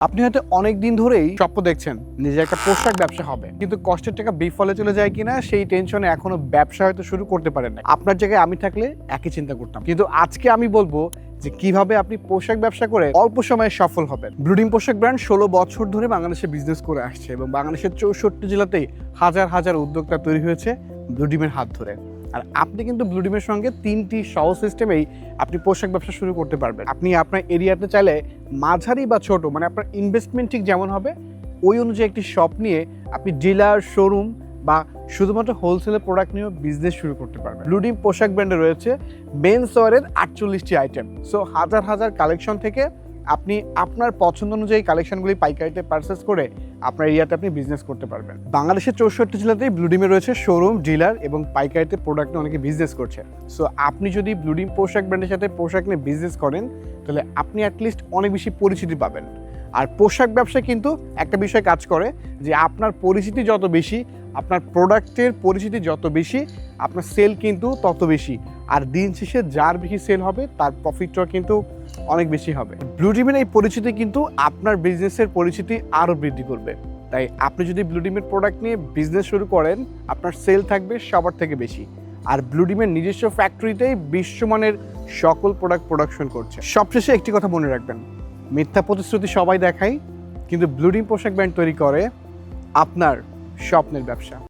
আপনি হয়তো অনেক দিন ধরেই স্বপ্ন দেখছেন নিজে একটা পোশাক ব্যবসা হবে, কিন্তু কষ্টের টাকা বিফলে চলে যায় কিনা সেই টেনশনে এখনো ব্যবসা হয়তো শুরু করতে পারেন না। আপনার জায়গায় আমি থাকলে একই চিন্তা করতাম, কিন্তু আজকে আমি বলবো যে কিভাবে আপনি পোশাক ব্যবসা করে অল্প সময়ে সফল হবেন। ব্লুডিং পোশাক ব্র্যান্ড 16 বছর ধরে বাংলাদেশে বিজনেস করে আসছে এবং বাংলাদেশের 64 জেলাতেই হাজার হাজার উদ্যোক্তা তৈরি হয়েছে ব্লুডিমের হাত ধরে। আর আপনি কিন্তু ব্লুডিমের সঙ্গে 3টি সহজ সিস্টেমেই আপনি পোশাক ব্যবসা শুরু করতে পারবেন। আপনি আপনার এরিয়াতে চাইলে মাঝারি বা ছোট, মানে আপনার ইনভেস্টমেন্ট ঠিক যেমন হবে ওই অনুযায়ী একটি শপ নিয়ে আপনি ডিলার, শোরুম বা শুধুমাত্র হোলসেলের প্রোডাক্ট নিয়েও বিজনেস শুরু করতে পারবেন। ব্লুডিম পোশাক ব্র্যান্ডে রয়েছে মেন্স ওয়্যারের 48টি আইটেম। সো হাজার হাজার কালেকশন থেকে আপনি আপনার পছন্দ অনুযায়ী কালেকশনগুলি পাইকারিতে পারচেস করে আপনার এরিয়াতে আপনি বিজনেস করতে পারবেন। বাংলাদেশের 64 জেলাতেই ব্লুডিমে রয়েছে শোরুম, ডিলার এবং পাইকারিতে প্রোডাক্ট নিয়ে অনেকে বিজনেস করছে। সো আপনি যদি ব্লুডিম পোশাক ব্র্যান্ডের সাথে পোশাক নিয়ে বিজনেস করেন তাহলে আপনি অ্যাটলিস্ট অনেক বেশি পরিচিতি পাবেন। আর পোশাক ব্যবসা কিন্তু একটা বিষয় কাজ করে যে আপনার পরিচিতি যত বেশি, আপনার প্রোডাক্টের পরিচিতি যত বেশি, আপনার সেল কিন্তু তত বেশি। আর দিন শেষে যার বেশি সেল হবে তার প্রফিটটাও কিন্তু অনেক বেশি হবে। ব্লুডিমের এই পরিচিতি কিন্তু আপনার বিজনেসের পরিচিতি আরও বৃদ্ধি করবে। তাই আপনি যদি ব্লুডিমের প্রোডাক্ট নিয়ে বিজনেস শুরু করেন, আপনার সেল থাকবে সবার থেকে বেশি। আর ব্লুডিমের নিজস্ব ফ্যাক্টরিতেই বিশ্বমানের সকল প্রোডাক্ট প্রোডাকশন করছে। সবশেষে একটি কথা মনে রাখবেন, মিথ্যা প্রতিশ্রুতি সবাই দেখায়, কিন্তু ব্লুডিম পোশাক ব্র্যান্ড তৈরি করে আপনার স্বপ্নের ব্যবসা।